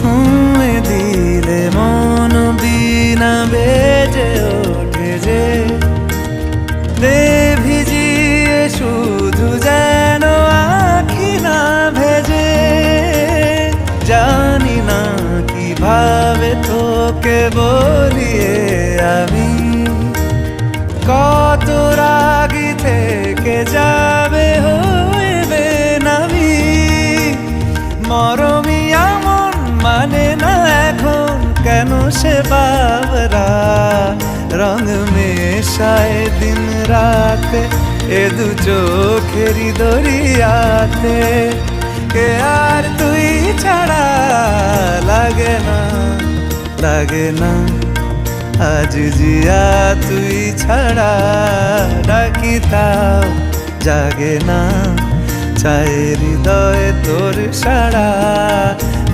ছুঁয়ে দিলে মন বিনা বেজে ওঠে যে দে ভিজিয়ে শুধু যেন আখি না ভেজে। জানি না কিভাবে তোকে বলিয়ে আমি কত রাগি থেকে যাবে হইবে নামি। মরমি এমন মানে না এখন কেন সে বাবরা রং মেশায় দিন রাতে এ দু চোখেরই দরিয়াতে। কে আর তুই ছাড়া লাগে না লাগে না আজ জিয়া তুই ছাড়া ডাকি তাও জাগে না। চায় হৃদয় তোর সাড়া